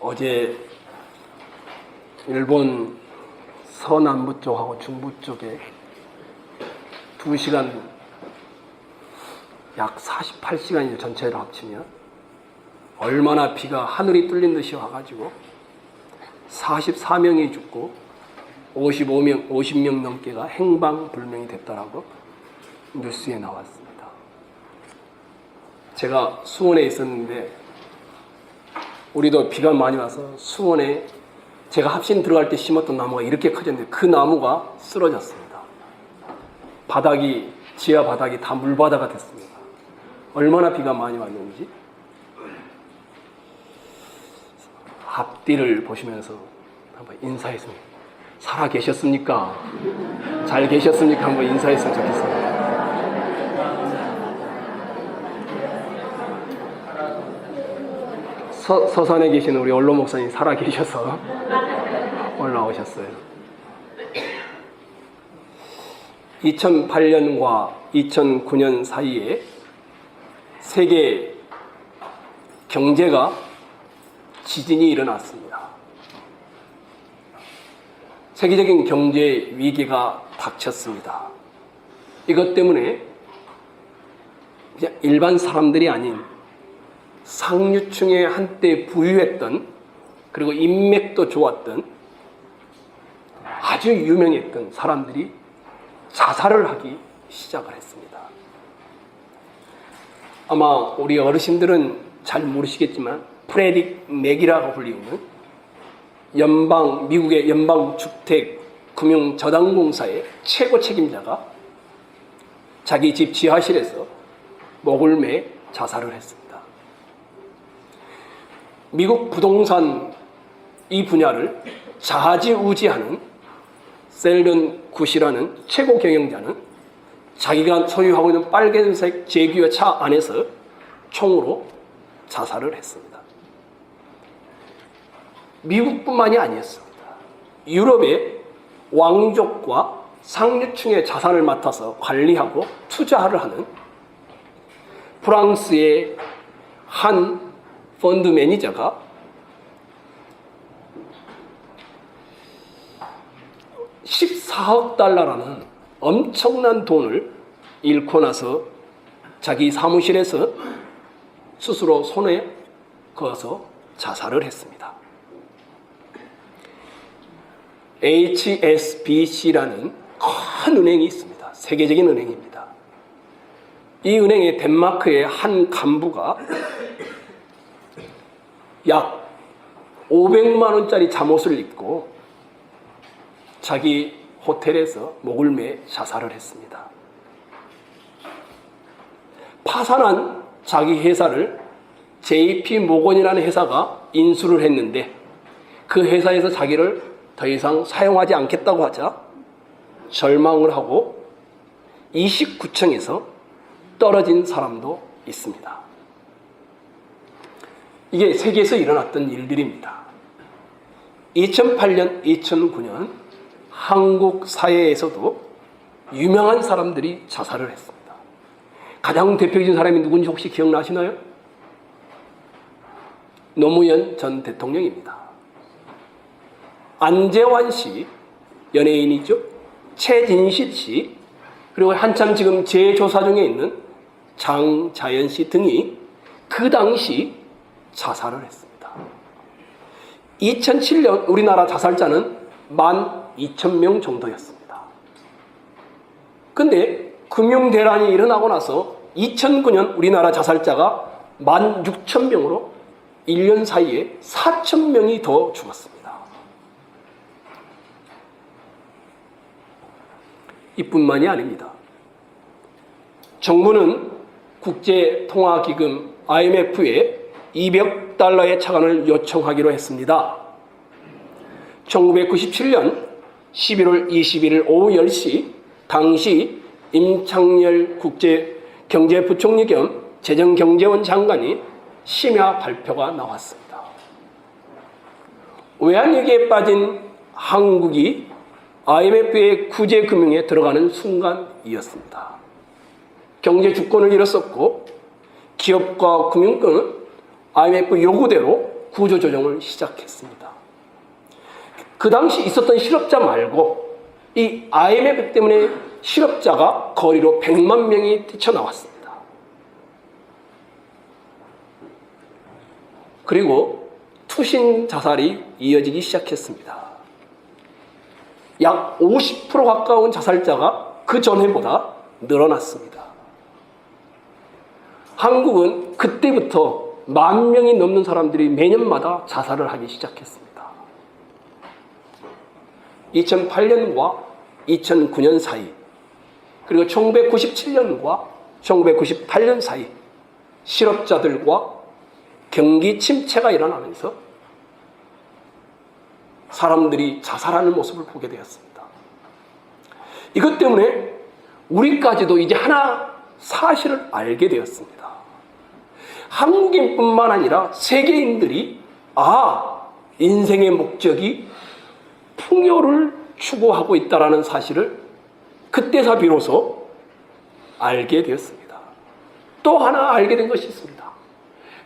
어제 일본 서남부 쪽하고 중부 쪽에 2시간 약 48시간이 전체로 합치면 얼마나 비가 하늘이 뚫린 듯이 와가지고 44명이 죽고 50명 넘게가 행방불명이 됐다라고 뉴스에 나왔습니다. 제가 수원에 있었는데 우리도 비가 많이 와서 수원에 제가 합신 들어갈 때 심었던 나무가 이렇게 커졌는데 그 나무가 쓰러졌습니다. 바닥이, 지하 바닥이 다 물바다가 됐습니다. 얼마나 비가 많이 왔는지. 앞뒤를 보시면서 한번 인사했습니다. 살아 계셨습니까? 잘 계셨습니까? 한번 인사했으면 좋겠습니다. 서산에 계신 우리 원로 목사님 살아 계셔서 올라오셨어요. 2008년과 2009년 사이에 세계 경제가 지진이 일어났습니다. 세계적인 경제 위기가 닥쳤습니다. 이것 때문에 일반 사람들이 아닌 상류층에 한때 부유했던, 그리고 인맥도 좋았던, 아주 유명했던 사람들이 자살을 하기 시작을 했습니다. 아마 우리 어르신들은 잘 모르시겠지만 프레딕 맥이라고 불리우는 미국의 연방주택금융저당공사의 최고 책임자가 자기 집 지하실에서 목을 매 자살을 했습니다. 미국 부동산 이 분야를 좌지우지하는 셀런 굿이라는 최고 경영자는 자기가 소유하고 있는 빨간색 제규어 안에서 총으로 자살을 했습니다. 미국뿐만이 아니었습니다. 유럽의 왕족과 상류층의 자산을 맡아서 관리하고 투자를 하는 프랑스의 한 펀드 매니저가 14억 달러라는 엄청난 돈을 잃고 나서 자기 사무실에서 스스로 손에 그어서 자살을 했습니다. HSBC라는 큰 은행이 있습니다. 세계적인 은행입니다. 이 은행의 덴마크의 한 간부가 약 500만 원짜리 잠옷을 입고 자기 호텔에서 목을 매 자살을 했습니다. 파산한 자기 회사를 JP 모건이라는 회사가 인수를 했는데 그 회사에서 자기를 더 이상 사용하지 않겠다고 하자 절망을 하고 29층에서 떨어진 사람도 있습니다. 이게 세계에서 일어났던 일들입니다. 2008년, 2009년 한국 사회에서도 유명한 사람들이 자살을 했습니다. 가장 대표적인 사람이 누군지 혹시 기억나시나요? 노무현 전 대통령입니다. 안재환 씨, 연예인이죠. 최진실 씨, 그리고 한참 지금 재조사 중에 있는 장자연 씨 등이 그 당시 자살을 했습니다. 2007년 우리나라 자살자는 12,000명 정도였습니다. 근데 금융대란이 일어나고 나서 2009년 우리나라 자살자가 16,000명으로 1년 사이에 4,000명이 더 죽었습니다. 이뿐만이 아닙니다. 정부는 국제통화기금 IMF에 200달러의 차관을 요청하기로 했습니다. 1997년 11월 21일 오후 10시 당시 임창열 국제경제부총리 겸 재정경제원 장관이 심야 발표가 나왔습니다. 외환위기에 빠진 한국이 IMF의 구제금융에 들어가는 순간이었습니다. 경제 주권을 잃었었고 기업과 금융권은 IMF 요구대로 구조조정을 시작했습니다. 그 당시 있었던 실업자 말고 이 IMF 때문에 실업자가 거리로 100만 명이 뛰쳐나왔습니다. 그리고 투신 자살이 이어지기 시작했습니다. 약 50% 가까운 자살자가 그 전해보다 늘어났습니다. 한국은 그때부터 10,000명이 넘는 사람들이 매년마다 자살을 하기 시작했습니다. 2008년과 2009년 사이, 그리고 1997년과 1998년 사이 실업자들과 경기 침체가 일어나면서 사람들이 자살하는 모습을 보게 되었습니다. 이것 때문에 우리까지도 이제 하나 사실을 알게 되었습니다. 한국인뿐만 아니라 세계인들이 인생의 목적이 풍요를 추구하고 있다는 사실을 그때서 비로소 알게 되었습니다. 또 하나 알게 된 것이 있습니다.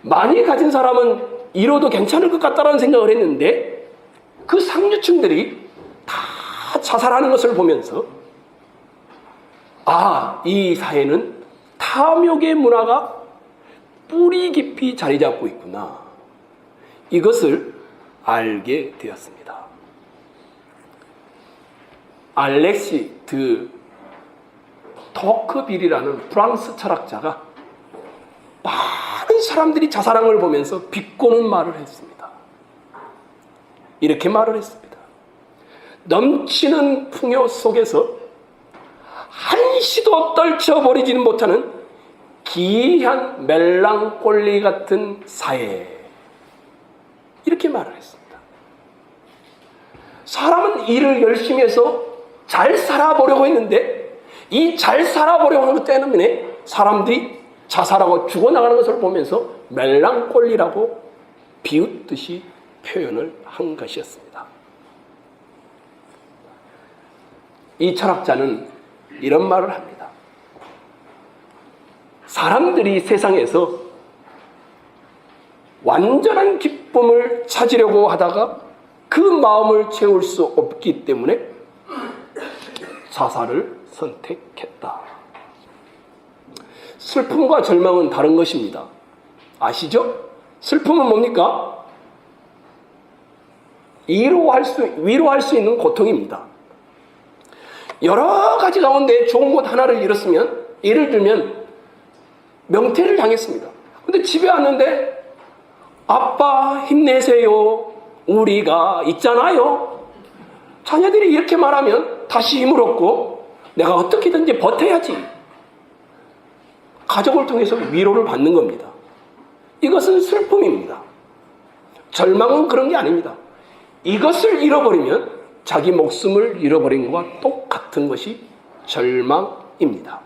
많이 가진 사람은 이뤄도 괜찮을 것 같다는 생각을 했는데 그 상류층들이 다 자살하는 것을 보면서 이 사회는 탐욕의 문화가 뿌리 깊이 자리 잡고 있구나. 이것을 알게 되었습니다. 알렉시 드 토크빌이라는 프랑스 철학자가 많은 사람들이 자살한 걸 보면서 비꼬는 말을 했습니다. 이렇게 말을 했습니다. 넘치는 풍요 속에서 한시도 떨쳐버리지는 못하는 기이한 멜랑콜리 같은 사회. 이렇게 말을 했습니다. 사람은 일을 열심히 해서 잘 살아보려고 했는데 이 잘 살아보려고 하는 것 때문에 사람들이 자살하고 죽어나가는 것을 보면서 멜랑콜리라고 비웃듯이 표현을 한 것이었습니다. 이 철학자는 이런 말을 합니다. 사람들이 세상에서 완전한 기쁨을 찾으려고 하다가 그 마음을 채울 수 없기 때문에 자살을 선택했다. 슬픔과 절망은 다른 것입니다. 아시죠? 슬픔은 뭡니까? 위로할 수 있는 고통입니다. 여러 가지 가운데 좋은 것 하나를 잃었으면, 예를 들면 명퇴를 당했습니다. 근데 집에 왔는데 아빠 힘내세요. 우리가 있잖아요. 자녀들이 이렇게 말하면 다시 힘을 얻고 내가 어떻게든지 버텨야지. 가족을 통해서 위로를 받는 겁니다. 이것은 슬픔입니다. 절망은 그런 게 아닙니다. 이것을 잃어버리면 자기 목숨을 잃어버린 것과 똑같은 것이 절망입니다.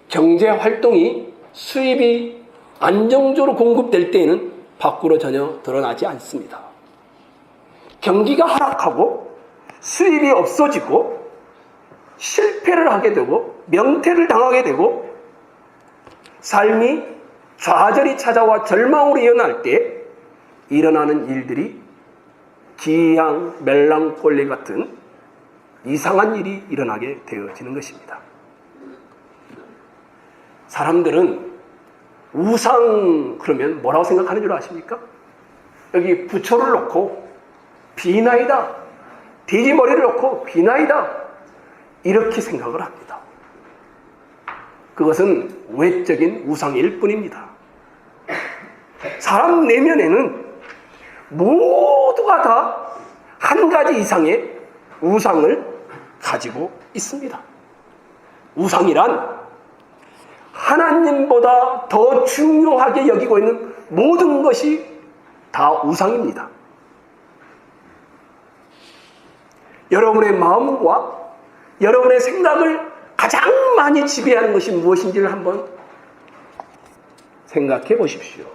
경제 활동이 수입이 안정적으로 공급될 때에는 밖으로 전혀 드러나지 않습니다. 경기가 하락하고 수입이 없어지고 실패를 하게 되고 명퇴를 당하게 되고 삶이 좌절이 찾아와 절망으로 이어날 때 일어나는 일들이 기이한 멜랑콜리 같은 이상한 일이 일어나게 되어지는 것입니다. 사람들은 우상 그러면 뭐라고 생각하는 줄 아십니까? 여기 부초를 놓고 비나이다, 돼지머리를 놓고 비나이다, 이렇게 생각을 합니다. 그것은 외적인 우상일 뿐입니다. 사람 내면에는 모두가 다 한 가지 이상의 우상을 가지고 있습니다. 우상이란 하나님보다 더 중요하게 여기고 있는 모든 것이 다 우상입니다. 여러분의 마음과 여러분의 생각을 가장 많이 지배하는 것이 무엇인지를 한번 생각해 보십시오.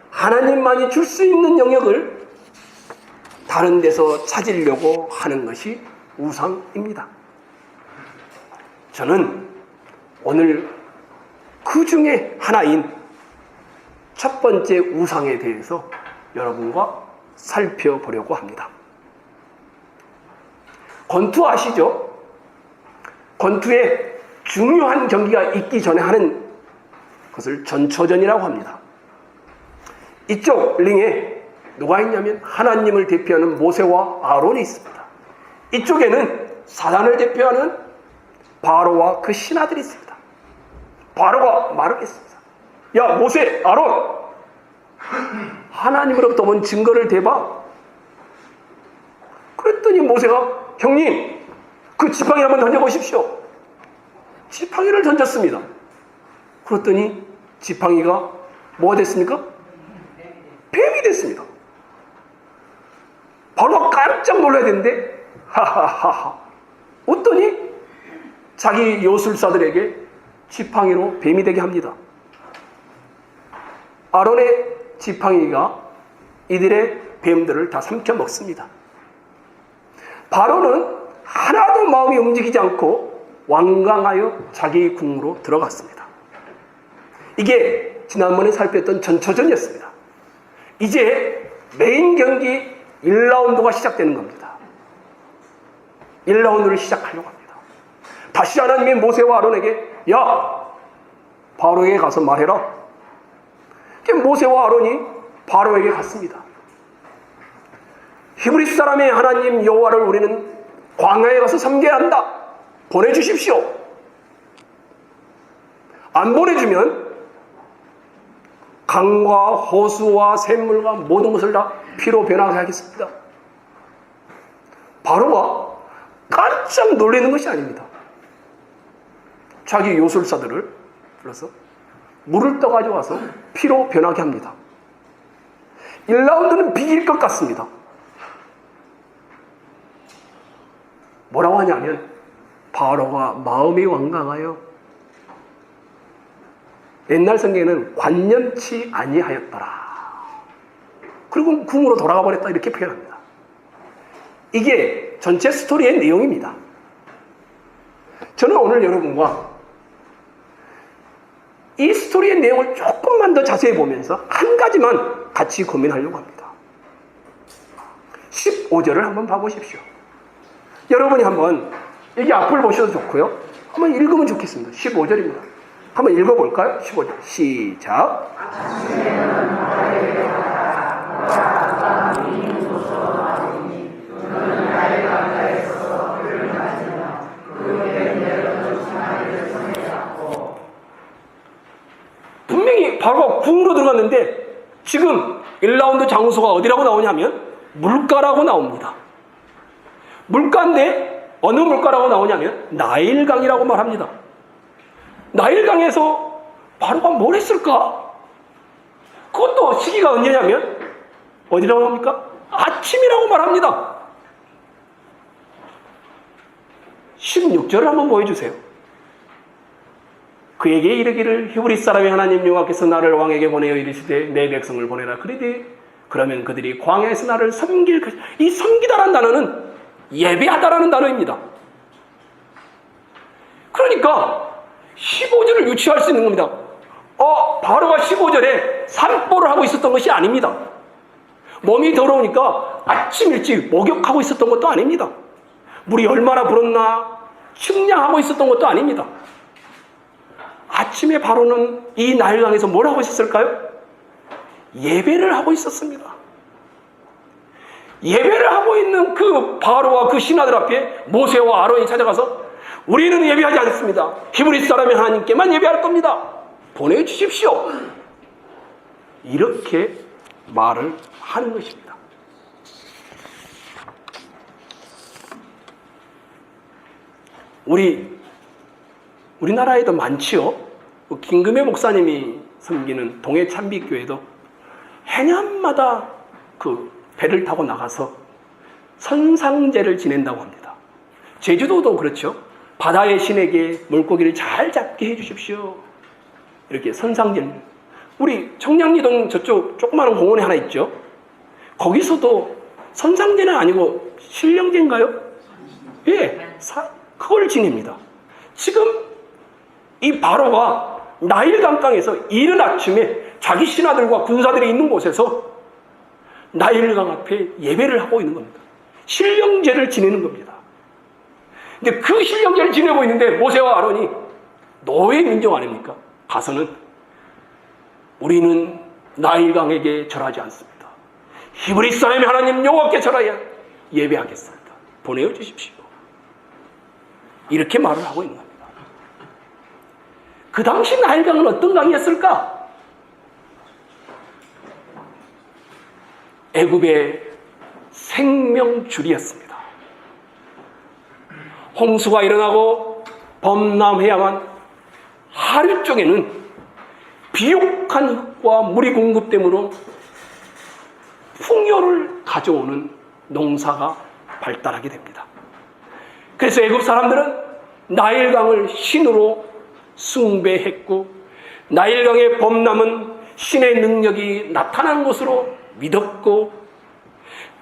하나님만이 줄 수 있는 영역을 다른 데서 찾으려고 하는 것이 우상입니다. 저는 오늘 그 중에 하나인 첫 번째 우상에 대해서 여러분과 살펴보려고 합니다. 권투 아시죠? 권투에 중요한 경기가 있기 전에 하는 것을 전초전이라고 합니다. 이쪽 링에 누가 있냐면 하나님을 대표하는 모세와 아론이 있습니다. 이쪽에는 사단을 대표하는 바로와 그 신하들이 있습니다. 바로가 말을 했습니다. 야, 모세, 아론, 하나님으로부터 온 증거를 대봐. 그랬더니 모세가 형님, 그 지팡이 한번 던져보십시오. 지팡이를 던졌습니다. 그랬더니 지팡이가 뭐가 됐습니까? 뱀이 됐습니다. 바로가 깜짝 놀라야 되는데 하하하하 웃더니 자기 요술사들에게 지팡이로 뱀이 되게 합니다. 아론의 지팡이가 이들의 뱀들을 다 삼켜 먹습니다. 바로는 하나도 마음이 움직이지 않고 완강하여 자기 궁으로 들어갔습니다. 이게 지난번에 살폈던 전초전이었습니다. 이제 메인 경기 1라운드가 시작되는 겁니다. 1라운드를 시작하려고 합니다. 다시 하나님이 모세와 아론에게 야, 바로에게 가서 말해라. 모세와 아론이 바로에게 갔습니다. 히브리 사람의 하나님 여호와를 우리는 광야에 가서 섬겨야 한다. 보내주십시오. 안 보내주면 강과 호수와 샘물과 모든 것을 다 피로 변하게 하겠습니다. 바로가 깜짝 놀라는 것이 아닙니다. 자기 요술사들을 불러서 물을 떠가지고 와서 피로 변하게 합니다. 1라운드는 비길 것 같습니다. 뭐라고 하냐면 바로가 마음이 완강하여 옛날 성경에는 관념치 아니하였더라. 그리고 궁으로 돌아가 버렸다 이렇게 표현합니다. 이게 전체 스토리의 내용입니다. 저는 오늘 여러분과 이 스토리의 내용을 조금만 더 자세히 보면서 한 가지만 같이 고민하려고 합니다. 15절을 한번 봐보십시오. 여러분이 한번 여기 앞을 보셔도 좋고요. 한번 읽으면 좋겠습니다. 15절입니다. 한번 읽어볼까요? 15절 시작. 분명히 바로가 궁으로 들어갔는데 지금 1라운드 장소가 어디라고 나오냐면 물가라고 나옵니다. 물가인데 어느 물가라고 나오냐면 나일강이라고 말합니다. 나일강에서 바로가 뭘 했을까? 그것도 시기가 언제냐면 어디라고 합니까? 아침이라고 말합니다. 16절을 한번 보여주세요. 그에게 이르기를 히브리 사람의 하나님 여호와께서 나를 왕에게 보내어 이르시되 내 백성을 보내라 그러되 그러면 그들이 광야에서 나를 섬길 것이다. 이 섬기다라는 단어는 예배하다라는 단어입니다. 그러니까 15절을 유추할 수 있는 겁니다. 바로가 15절에 산보를 하고 있었던 것이 아닙니다. 몸이 더러우니까 아침 일찍 목욕하고 있었던 것도 아닙니다. 물이 얼마나 불었나 측량하고 있었던 것도 아닙니다. 아침에 바로는 이 나일강에서 뭘 하고 있었을까요? 예배를 하고 있었습니다. 예배를 하고 있는 그 바로와 그 신하들 앞에 모세와 아론이 찾아가서 우리는 예배하지 않습니다. 히브리 사람의 하나님께만 예배할 겁니다. 보내주십시오. 이렇게 말을 하는 것입니다. 우리나라에도 많지요. 김금혜 목사님이 섬기는 동해 찬빛교회도 해년마다 그 배를 타고 나가서 선상제를 지낸다고 합니다. 제주도도 그렇죠. 바다의 신에게 물고기를 잘 잡게 해주십시오. 이렇게 선상제. 우리 청량리동 저쪽 조그마한 공원에 하나 있죠. 거기서도 선상제는 아니고 신령제인가요? 예, 그걸 지냅니다. 지금 이 바로가 나일강강에서 이른 아침에 자기 신하들과 군사들이 있는 곳에서 나일강 앞에 예배를 하고 있는 겁니다. 신령제를 지내는 겁니다. 근데 그 신령제를 지내고 있는데 모세와 아론이 노예 민족 아닙니까? 가서는 우리는 나일강에게 절하지 않습니다. 히브리 사람의 하나님 여호와께 절하여 예배하겠습니다. 보내어 주십시오. 이렇게 말을 하고 있는 겁니다. 그 당시 나일강은 어떤 강이었을까? 애굽의 생명줄이었습니다. 홍수가 일어나고 범람해야만 하류 쪽에는 비옥한 흙과 물이 공급되므로 풍요를 가져오는 농사가 발달하게 됩니다. 그래서 애굽 사람들은 나일강을 신으로 숭배했고 나일강의 범람은 신의 능력이 나타나는 것으로 믿었고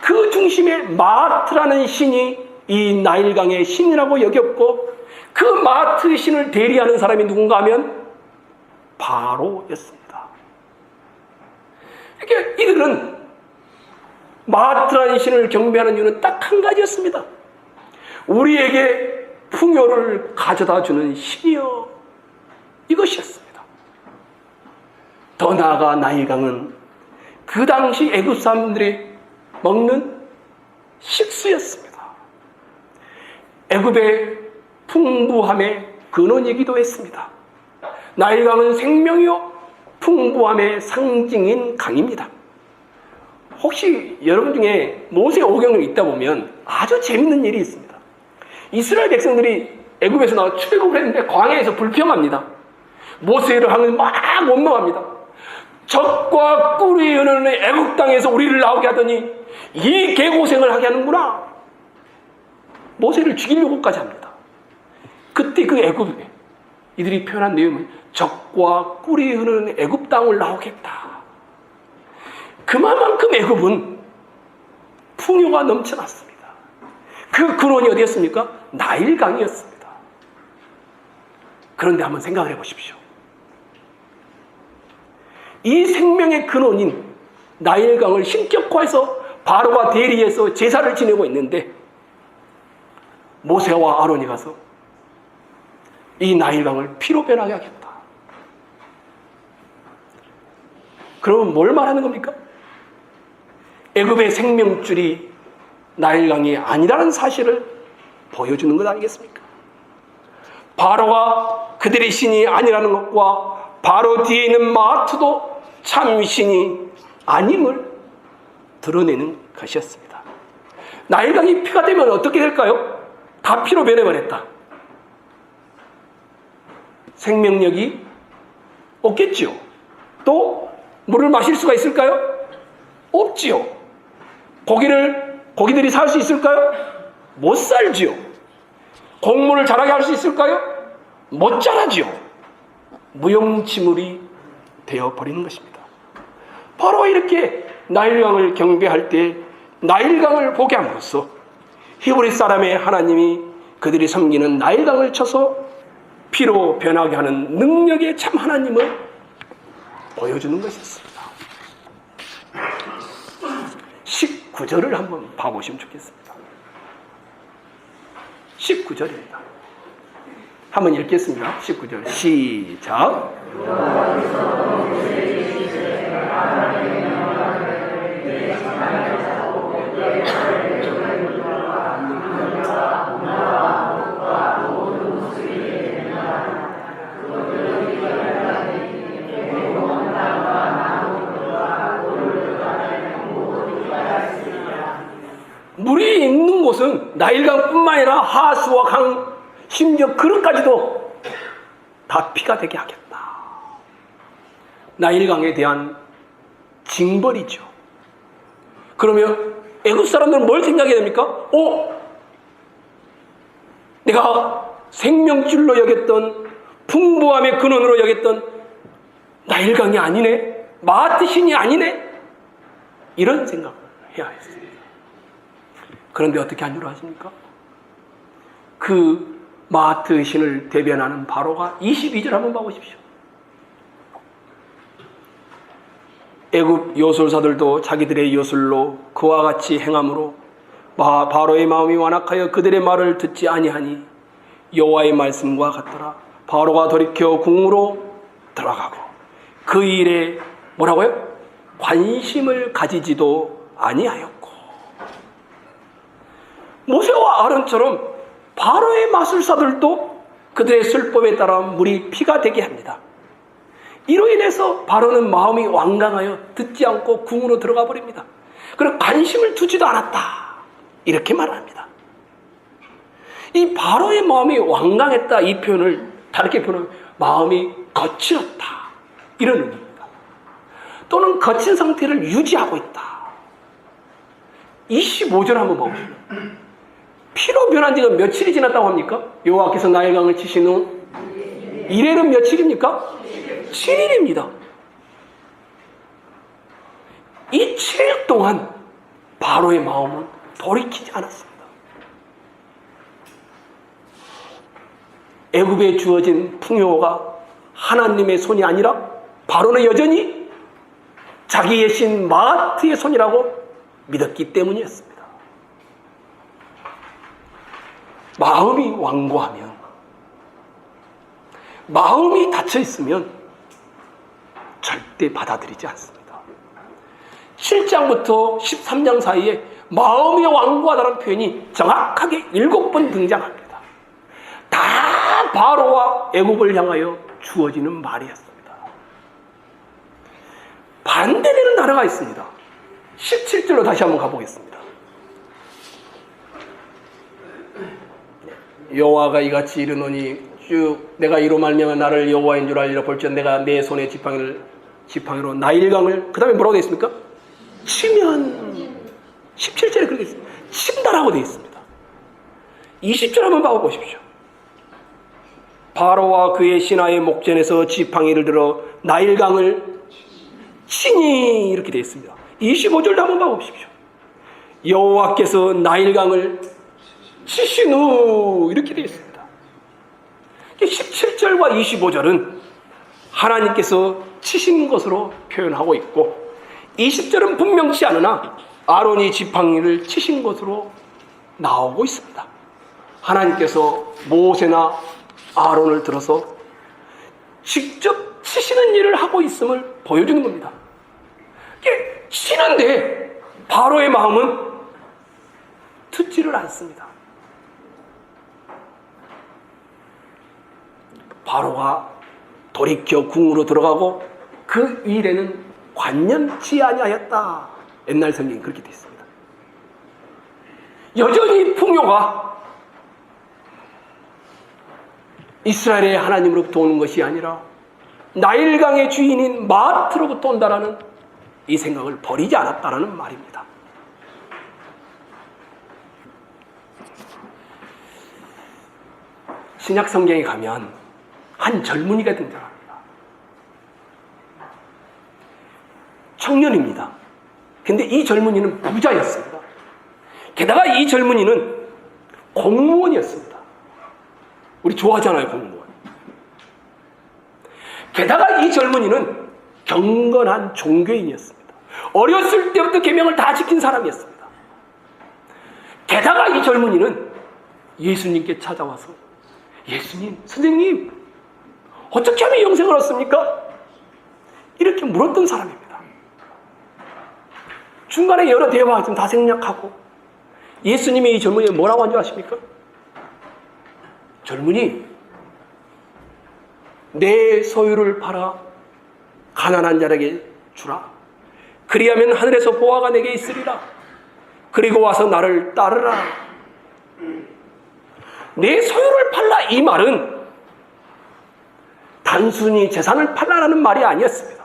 그 중심에 마트라는 신이 이 나일강의 신이라고 여겼고 그 마트 신을 대리하는 사람이 누군가 하면 바로였습니다. 그러니까 이들은 마트라는 신을 경배하는 이유는 딱 한 가지였습니다. 우리에게 풍요를 가져다 주는 신이여, 이것이었습니다. 더 나아가 나일강은 그 당시 애굽 사람들이 먹는 식수였습니다. 애굽의 풍부함의 근원이기도 했습니다. 나일강은 생명이요 풍부함의 상징인 강입니다. 혹시 여러분 중에 모세 오경을 읽다 보면 아주 재밌는 일이 있습니다. 이스라엘 백성들이 애굽에서 나와 출애굽을 했는데 광야에서 불평합니다. 모세를 하면 막 원망합니다. 적과 꿀이 흐르는 애굽 땅에서 우리를 나오게 하더니 이 개고생을 하게 하는구나. 모세를 죽이려고까지 합니다. 그때 그 애굽에 이들이 표현한 내용은 적과 꿀이 흐르는 애굽 땅을 나오겠다. 그만큼 애굽은 풍요가 넘쳐났습니다. 그 근원이 어디였습니까? 나일강이었습니다. 그런데 한번 생각을 해보십시오. 이 생명의 근원인 나일강을 신격화해서 바로와 대리해서 제사를 지내고 있는데 모세와 아론이 가서 이 나일강을 피로 변하게 하겠다. 그러면 뭘 말하는 겁니까? 애굽의 생명줄이 나일강이 아니라는 사실을 보여주는 것 아니겠습니까? 바로가 그들의 신이 아니라는 것과 바로 뒤에 있는 마트도 참 신이 아님을 드러내는 것이었습니다. 나일강이 피가 되면 어떻게 될까요? 다 피로 변해버렸다. 생명력이 없겠지요. 또 물을 마실 수가 있을까요? 없지요. 고기들이 살 수 있을까요? 못 살지요. 곡물을 자라게 할 수 있을까요? 못 자라지요. 무용지물이 되어버리는 것입니다. 바로 이렇게 나일강을 경배할 때 나일강을 보게 함으로써 히브리 사람의 하나님이 그들이 섬기는 나일강을 쳐서 피로 변하게 하는 능력의 참 하나님을 보여주는 것이었습니다. 19절을 한번 봐보시면 좋겠습니다. 19절입니다. 한번 읽겠습니다. 19절 시작. 물이 있는 곳은 나일강뿐만 아니라 하수와 강, 심지어 그릇까지도 다 피가 되게 하겠다. 나일강에 대한 징벌이죠. 그러면 애굽 사람들은 뭘 생각해야 됩니까? 내가 생명줄로 여겼던 풍부함의 근원으로 여겼던 나일강이 아니네, 마트 신이 아니네, 이런 생각을 해야 했습니다. 그런데 어떻게 한 줄 아십니까? 그 마트 신을 대변하는 바로가 22절 한번 봐보십시오. 애굽 요술사들도 자기들의 요술로 그와 같이 행함으로 바로의 마음이 완악하여 그들의 말을 듣지 아니하니 여호와의 말씀과 같더라. 바로가 돌이켜 궁으로 들어가고 그 일에 뭐라고요? 관심을 가지지도 아니하였고. 모세와 아론처럼 바로의 마술사들도 그들의 술법에 따라 물이 피가 되게 합니다. 이로 인해서 바로는 마음이 완강하여 듣지 않고 궁으로 들어가 버립니다. 그리고 관심을 두지도 않았다, 이렇게 말합니다. 이 바로의 마음이 완강했다, 이 표현을 다르게 표현하면 마음이 거칠었다, 이런 의미입니다. 또는 거친 상태를 유지하고 있다. 25절 한번 보십시오. 피로 변한 지가 며칠이 지났다고 합니까? 여호와께서 나일강을 치신 후 이래는 며칠입니까? 7일입니다. 이 7일 동안 바로의 마음은 돌이키지 않았습니다. 애굽에 주어진 풍요가 하나님의 손이 아니라 바로는 여전히 자기의 신 마아트의 손이라고 믿었기 때문이었습니다. 마음이 완고하면, 마음이 닫혀 있으면 절대 받아들이지 않습니다. 7장부터 13장 사이에 마음이 완고하다는 표현이 정확하게 7번 등장합니다. 다 바로와 애굽을 향하여 주어지는 말이었습니다. 반대되는 단어가 있습니다. 17절로 다시 한번 가보겠습니다. 여호와가 이같이 이르노니 쭉 내가 이로 말미암아 나를 여호와인 줄 알리라. 볼지언 내가 내 손에 지팡이로 나일강을, 그 다음에 뭐라고 되어 있습니까? 치면. 17절에 그렇게 되어 있습니다. 친다라고 되어 있습니다. 20절 한번 봐보십시오. 바로와 그의 신하의 목전에서 지팡이를 들어 나일강을 치니, 이렇게 되어 있습니다. 25절도 한번 봐보십시오. 여호와께서 나일강을 치신 후, 이렇게 되어 있습니다. 17절과 25절은 하나님께서 치신 것으로 표현하고 있고, 20절은 분명치 않으나 아론이 지팡이를 치신 것으로 나오고 있습니다. 하나님께서 모세나 아론을 들어서 직접 치시는 일을 하고 있음을 보여주는 겁니다. 치는데 바로의 마음은 듣지를 않습니다. 바로가 돌이켜 궁으로 들어가고 그 일에는 관념치 아니하였다. 옛날 성경이 그렇게 되어 있습니다. 여전히 풍요가 이스라엘의 하나님으로부터 오는 것이 아니라 나일강의 주인인 마아트로부터 온다라는 이 생각을 버리지 않았다라는 말입니다. 신약 성경에 가면 한 젊은이가 등장합니다. 청년입니다. 근데 이 젊은이는 부자였습니다. 게다가 이 젊은이는 공무원이었습니다. 우리 좋아하잖아요, 공무원. 게다가 이 젊은이는 경건한 종교인이었습니다. 어렸을 때부터 계명을 다 지킨 사람이었습니다. 게다가 이 젊은이는 예수님께 찾아와서 예수님, 선생님, 어떻게 하면 영생을 얻습니까? 이렇게 물었던 사람입니다. 중간에 여러 대화가 좀 다 생략하고 예수님이 이 젊은이가 뭐라고 한 줄 아십니까? 젊은이, 내 소유를 팔아 가난한 자에게 주라. 그리하면 하늘에서 보화가 내게 있으리라. 그리고 와서 나를 따르라. 내 소유를 팔라, 이 말은 단순히 재산을 팔라라는 말이 아니었습니다.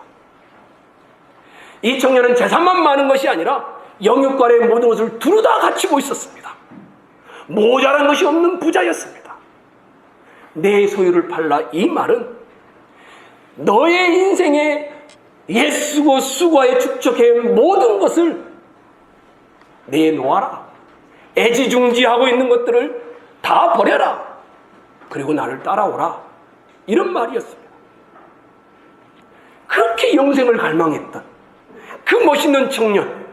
이 청년은 재산만 많은 것이 아니라 영육간의 모든 것을 두루 다 갖추고 있었습니다. 모자란 것이 없는 부자였습니다. 내 소유를 팔라, 이 말은 너의 인생에 예수고 수고에 축적해 모든 것을 내놓아라. 애지중지하고 있는 것들을 다 버려라. 그리고 나를 따라오라. 이런 말이었습니다. 그렇게 영생을 갈망했던, 멋있는 청년,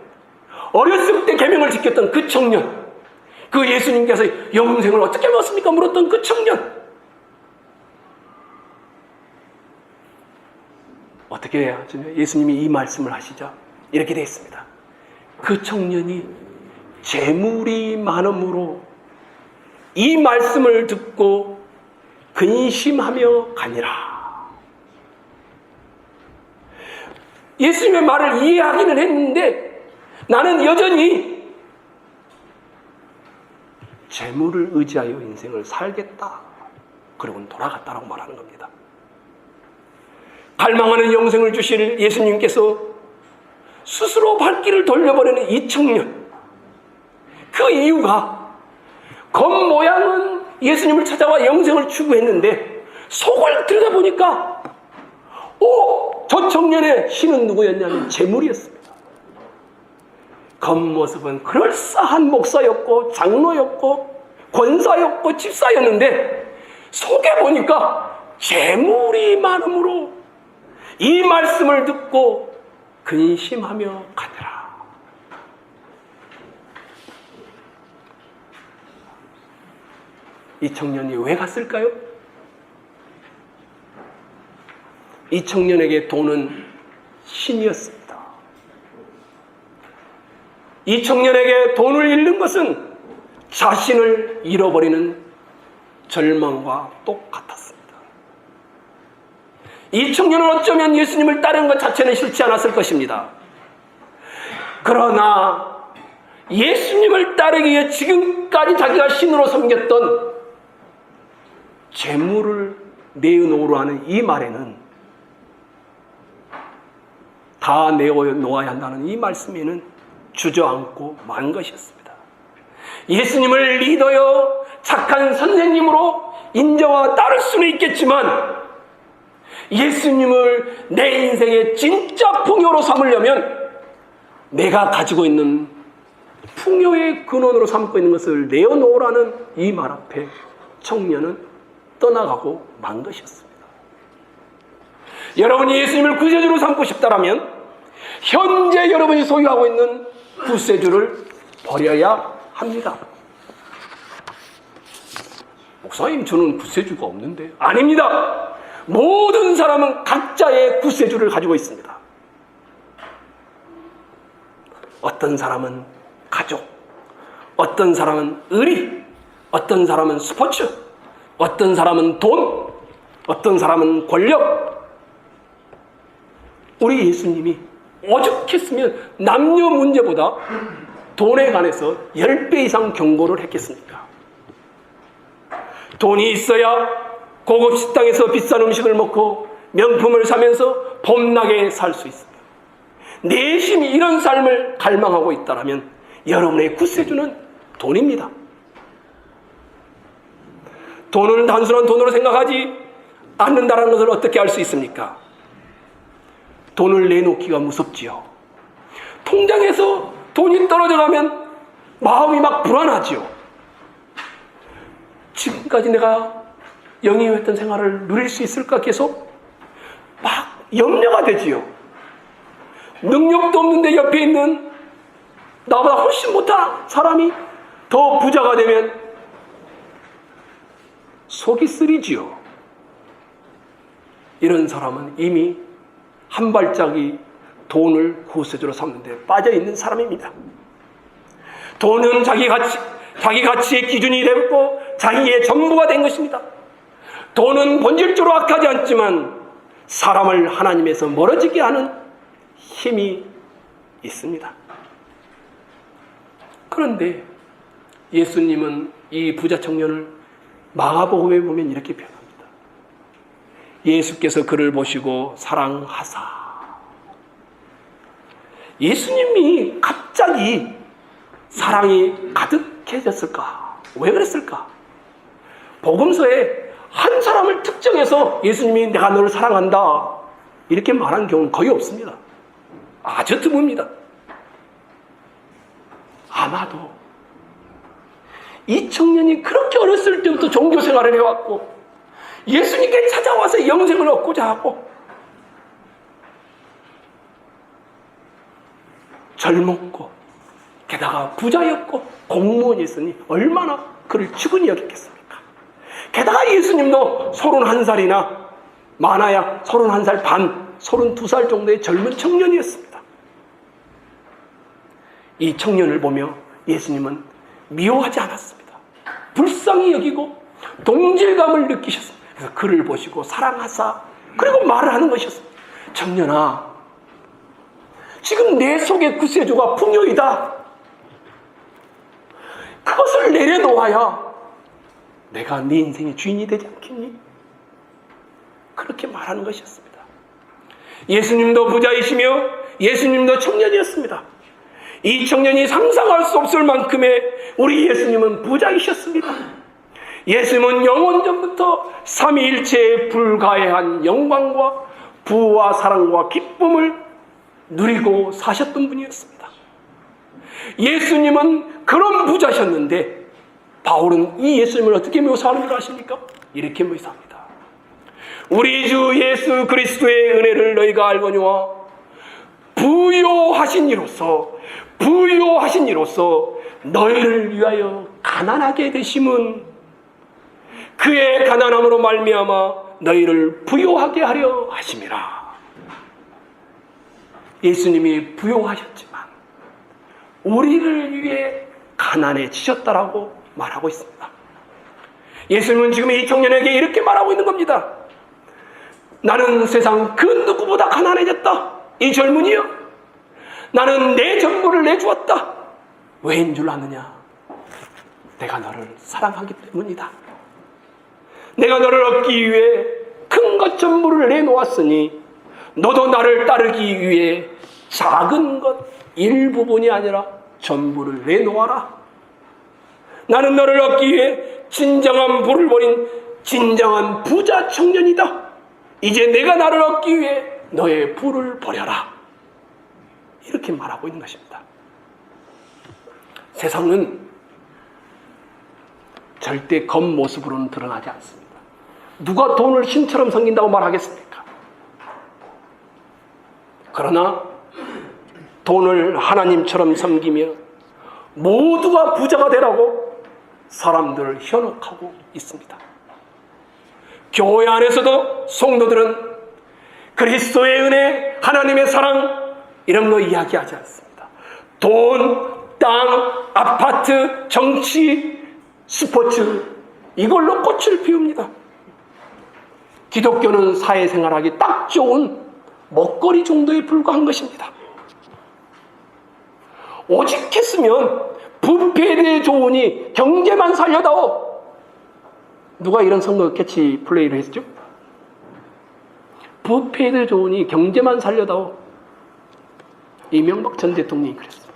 어렸을 때 계명을 지켰던 그 청년, 그 예수님께서 영생을 어떻게 얻습니까? 물었던 그 청년, 어떻게 해야 예수님이 이 말씀을 하시죠? 이렇게 되어 있습니다. 그 청년이 재물이 많음으로 이 말씀을 듣고 근심하며 가니라. 예수님의 말을 이해하기는 했는데 나는 여전히 재물을 의지하여 인생을 살겠다. 그러고는 돌아갔다라고 말하는 겁니다. 갈망하는 영생을 주실 예수님께서 스스로 발길을 돌려버리는 이 청년, 그 이유가 겉모양은 예수님을 찾아와 영생을 추구했는데 속을 들여다보니까 저 청년의 신은 누구였냐면 재물이었습니다. 겉모습은 그럴싸한 목사였고 장로였고 권사였고 집사였는데 속에 보니까 재물이 많음으로 이 말씀을 듣고 근심하며 가더라. 이 청년이 왜 갔을까요? 이 청년에게 돈은 신이었습니다. 이 청년에게 돈을 잃는 것은 자신을 잃어버리는 절망과 똑같았습니다. 이 청년은 어쩌면 예수님을 따르는 것 자체는 싫지 않았을 것입니다. 그러나 예수님을 따르기 위해 지금까지 자기가 신으로 섬겼던 재물을 내어놓으라 하는 이 말에는, 다 내어놓아야 한다는 이 말씀에는 주저앉고 만 것이었습니다. 예수님을 리더여 착한 선생님으로 인정하고 따를 수는 있겠지만 예수님을 내 인생의 진짜 풍요로 삼으려면 내가 가지고 있는 풍요의 근원으로 삼고 있는 것을 내어놓으라는 이 말 앞에 청년은 떠나가고 만 것이었습니다. 여러분이 예수님을 구세주로 삼고 싶다면 현재 여러분이 소유하고 있는 구세주를 버려야 합니다. 목사님, 저는 구세주가 없는데. 아닙니다. 모든 사람은 각자의 구세주를 가지고 있습니다. 어떤 사람은 가족, 어떤 사람은 의리, 어떤 사람은 스포츠, 어떤 사람은 돈, 어떤 사람은 권력. 우리 예수님이 오죽했으면 남녀 문제보다 돈에 관해서 10배 이상 경고를 했겠습니까? 돈이 있어야 고급 식당에서 비싼 음식을 먹고 명품을 사면서 봄나게 살 수 있습니다. 내심이 이런 삶을 갈망하고 있다면 여러분의 구세주는 돈입니다. 돈을 단순한 돈으로 생각하지 않는다는 것을 어떻게 알 수 있습니까? 돈을 내놓기가 무섭지요. 통장에서 돈이 떨어져 가면 마음이 막 불안하지요. 지금까지 내가 영위했던 생활을 누릴 수 있을까 계속 막 염려가 되지요. 능력도 없는데 옆에 있는 나보다 훨씬 못한 사람이 더 부자가 되면 속이 쓰리지요. 이런 사람은 이미 한 발짝이 돈을 구세주로 삼는 데 빠져 있는 사람입니다. 돈은 자기 가치의 기준이 되고 자기의 전부가 된 것입니다. 돈은 본질적으로 악하지 않지만 사람을 하나님에서 멀어지게 하는 힘이 있습니다. 그런데 예수님은 이 부자 청년을 마가복음에 보면 이렇게 표현합니다. 예수께서 그를 보시고 사랑하사. 예수님이 갑자기 사랑이 가득해졌을까? 왜 그랬을까? 복음서에 한 사람을 특정해서 예수님이 내가 너를 사랑한다 이렇게 말한 경우는 거의 없습니다. 아주 드뭅니다. 아마도 이 청년이 그렇게 어렸을 때부터 종교 생활을 해왔고 예수님께 찾아와서 영생을 얻고자 하고 젊었고 게다가 부자였고 공무원이었으니 얼마나 그를 측은히 여겼겠습니까? 게다가 예수님도 31살이나 많아야 31살 반, 32살 정도의 젊은 청년이었습니다. 이 청년을 보며 예수님은 미워하지 않았습니다. 불쌍히 여기고 동질감을 느끼셨습니다. 그래서 그를 보시고 사랑하사 그리고 말을 하는 것이었습니다. 청년아, 지금 내 속에 구세주가 풍요이다. 그것을 내려놓아야 내가 네 인생의 주인이 되지 않겠니? 그렇게 말하는 것이었습니다. 예수님도 부자이시며 예수님도 청년이었습니다. 이 청년이 상상할 수 없을 만큼의 우리 예수님은 부자이셨습니다. 예수님은 영원 전부터 삼위일체에 불가해한 영광과 부와 사랑과 기쁨을 누리고 사셨던 분이었습니다. 예수님은 그런 부자셨는데 바울은 이 예수님을 어떻게 묘사하는 줄 아십니까? 이렇게 묘사합니다. 우리 주 예수 그리스도의 은혜를 너희가 알거니와 부요하신 이로써 너희를 위하여 가난하게 되심은 그의 가난함으로 말미암아 너희를 부요하게 하려 하심이라. 예수님이 부요하셨지만 우리를 위해 가난해지셨다라고 말하고 있습니다. 예수님은 지금 이 청년에게 이렇게 말하고 있는 겁니다. 나는 세상 그 누구보다 가난해졌다. 이 젊은이여, 나는 내 전부를 내주었다. 왜인 줄 아느냐? 내가 너를 사랑하기 때문이다. 내가 너를 얻기 위해 큰 것 전부를 내놓았으니 너도 나를 따르기 위해 작은 것 일부분이 아니라 전부를 내놓아라. 나는 너를 얻기 위해 진정한 부를 버린 진정한 부자 청년이다. 이제 내가 나를 얻기 위해 너의 부를 버려라. 이렇게 말하고 있는 것입니다. 세상은 절대 겉모습으로는 드러나지 않습니다. 누가 돈을 신처럼 섬긴다고 말하겠습니까? 그러나 돈을 하나님처럼 섬기며 모두가 부자가 되라고 사람들을 현혹하고 있습니다. 교회 안에서도 성도들은 그리스도의 은혜, 하나님의 사랑 이런 거 이야기하지 않습니다. 돈, 땅, 아파트, 정치, 스포츠 이걸로 꽃을 피웁니다. 기독교는 사회생활하기 딱 좋은 먹거리 정도에 불과한 것입니다. 오직 했으면 부패에 대해 좋으니 경제만 살려다오. 누가 이런 선거 캐치 플레이를 했죠? 부패에 대해 좋으니 경제만 살려다오. 이명박 전 대통령이 그랬습니다.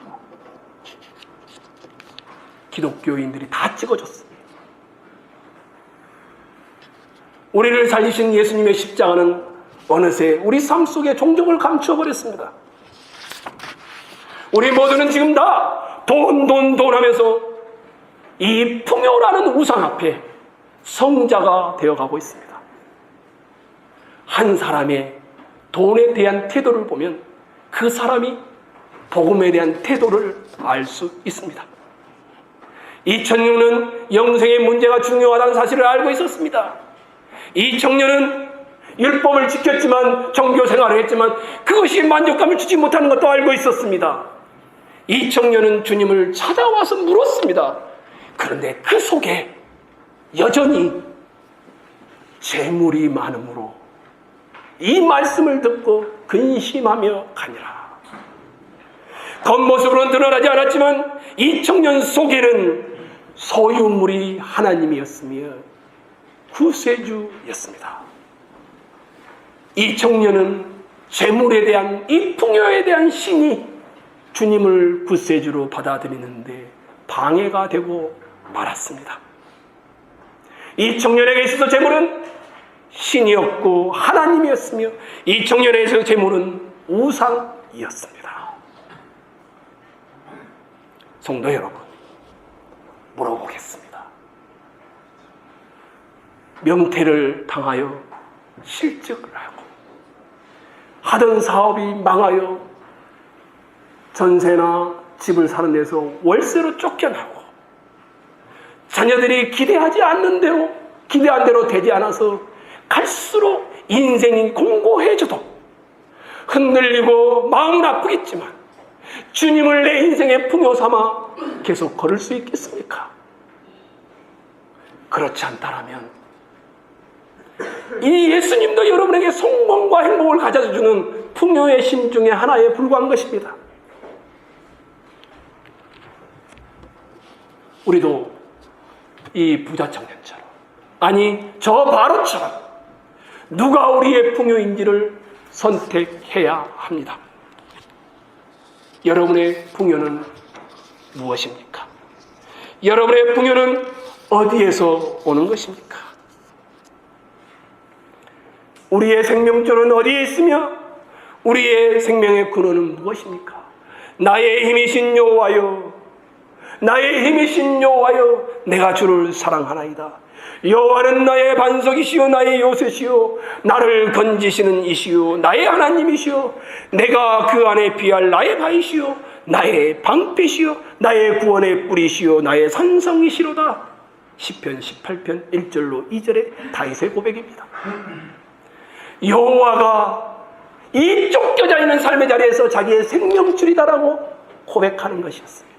기독교인들이 다 찍어줬습니다. 우리를 살리신 예수님의 십자가는 어느새 우리 삶 속에 종족을 감추어버렸습니다. 우리 모두는 지금 다 돈 하면서 이 풍요라는 우상 앞에 성자가 되어가고 있습니다. 한 사람의 돈에 대한 태도를 보면 그 사람이 복음에 대한 태도를 알 수 있습니다. 이 청년은 영생의 문제가 중요하다는 사실을 알고 있었습니다. 이 청년은 율법을 지켰지만 종교 생활을 했지만 그것이 만족감을 주지 못하는 것도 알고 있었습니다. 이 청년은 주님을 찾아와서 물었습니다. 그런데 그 속에 여전히 재물이 많으므로 이 말씀을 듣고 근심하며 가니라. 겉모습으로는 드러나지 않았지만 이 청년 속에는 소유물이 하나님이었으며 구세주였습니다. 이 청년은 재물에 대한 이 풍요에 대한 신이 주님을 구세주로 받아들이는데 방해가 되고 말았습니다. 이 청년에게 있어서 재물은 신이었고 하나님이었으며 이 청년에게 있어서 재물은 우상이었습니다. 성도 여러분, 물어보겠습니다. 명태를 당하여 실직을 하고 하던 사업이 망하여 전세나 집을 사는 데서 월세로 쫓겨나고 자녀들이 기대한 대로 되지 않아서 갈수록 인생이 공고해져도 흔들리고 마음은 아프겠지만 주님을 내 인생의 풍요 삼아 계속 걸을 수 있겠습니까? 그렇지 않다면 이 예수님도 여러분에게 성공과 행복을 가져주는 풍요의 심 중에 하나에 불과한 것입니다. 우리도 이 부자 청년처럼, 아니 저 바로처럼 누가 우리의 풍요인지를 선택해야 합니다. 여러분의 풍요는 무엇입니까? 여러분의 풍요는 어디에서 오는 것입니까? 우리의 생명줄은 어디에 있으며 우리의 생명의 근원은 무엇입니까? 나의 힘이신 여호와여, 나의 힘이신 여호와여, 내가 주를 사랑하나이다. 여호와는 나의 반석이시요 나의 요새시요 나를 건지시는 이시요 나의 하나님이시요 내가 그 안에 피할 나의 바위시요 나의 방패시요 나의 구원의 뿌리시요 나의 산성이시로다. 시편 18편 1절로 2절의 다윗의 고백입니다. 여호와가 이 쫓겨져 있는 삶의 자리에서 자기의 생명줄이다라고 고백하는 것이었습니다.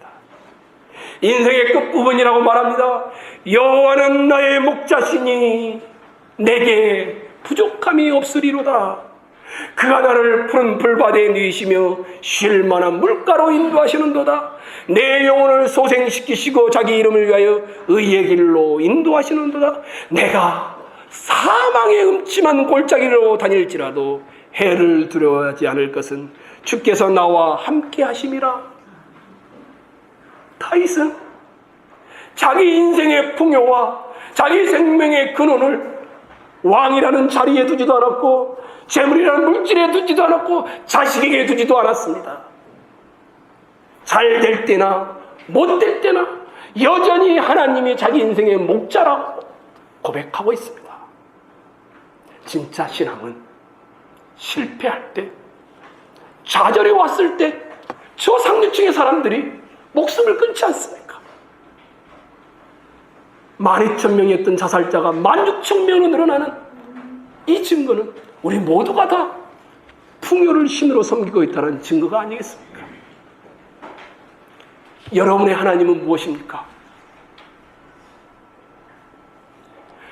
인생의 끝부분이라고 말합니다. 여호와는 나의 목자시니 내게 부족함이 없으리로다. 그가 나를 푸른 풀밭에 누이시며 쉴 만한 물가로 인도하시는도다. 내 영혼을 소생시키시고 자기 이름을 위하여 의의 길로 인도하시는도다. 내가 사망의 음침한 골짜기로 다닐지라도 해를 두려워하지 않을 것은 주께서 나와 함께 하심이라. 다윗은 자기 인생의 풍요와 자기 생명의 근원을 왕이라는 자리에 두지도 않았고 재물이라는 물질에 두지도 않았고 자식에게 두지도 않았습니다. 잘 될 때나 못 될 때나 여전히 하나님이 자기 인생의 목자라고 고백하고 있습니다. 진짜 신앙은 실패할 때, 좌절이 왔을 때 저 상류층의 사람들이 목숨을 끊지 않습니까? 12,000명이었던 자살자가 16,000명으로 늘어나는 이 증거는 우리 모두가 다 풍요를 신으로 섬기고 있다는 증거가 아니겠습니까? 여러분의 하나님은 무엇입니까?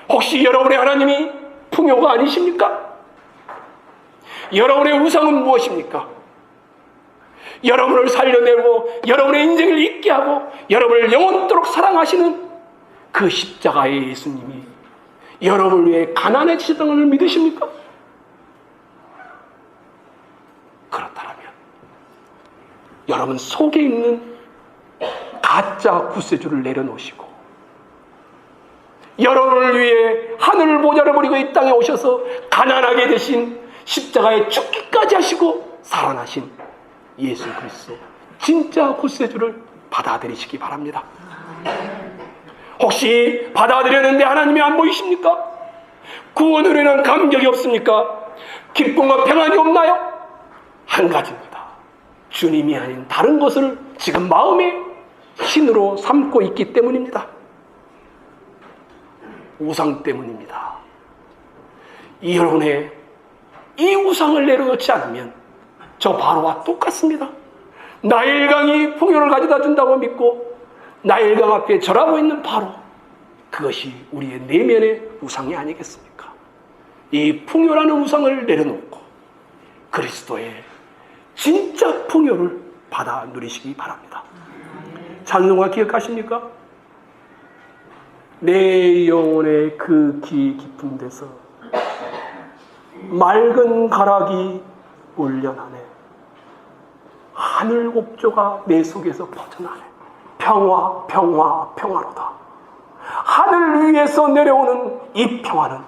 혹시 여러분의 하나님이 풍요가 아니십니까? 여러분의 우상은 무엇입니까? 여러분을 살려내고 여러분의 인생을 잊게 하고 여러분을 영원토록 사랑하시는 그 십자가의 예수님이 여러분을 위해 가난해지셨다는 걸 믿으십니까? 그렇다면 여러분 속에 있는 가짜 구세주를 내려놓으시고 여러분을 위해 하늘을 모자라 버리고 이 땅에 오셔서 가난하게 되신 십자가에 죽기까지 하시고 살아나신 예수 그리스도 진짜 구세주를 받아들이시기 바랍니다. 혹시 받아들였는데 하나님이 안 보이십니까? 구원으로 인한 감격이 없습니까? 기쁨과 평안이 없나요? 한 가지입니다. 주님이 아닌 다른 것을 지금 마음에 신으로 삼고 있기 때문입니다. 우상 때문입니다. 여러분의 이 우상을 내려놓지 않으면 저 바로와 똑같습니다. 나일강이 풍요를 가져다 준다고 믿고 나일강 앞에 절하고 있는 바로, 그것이 우리의 내면의 우상이 아니겠습니까? 이 풍요라는 우상을 내려놓고 그리스도의 진짜 풍요를 받아 누리시기 바랍니다. 찬송가 기억하십니까? 내 영혼의 그 기 깊은 데서 맑은 가락이 울려나네. 하늘 옵조가 내 속에서 퍼져나네. 평화, 평화, 평화로다. 하늘 위에서 내려오는 이 평화는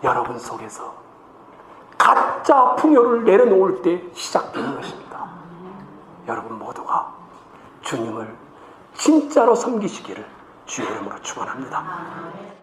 여러분 속에서 가짜 풍요를 내려놓을 때 시작되는 것입니다. 여러분 모두가 주님을 진짜로 섬기시기를 주의 이름으로 축원합니다.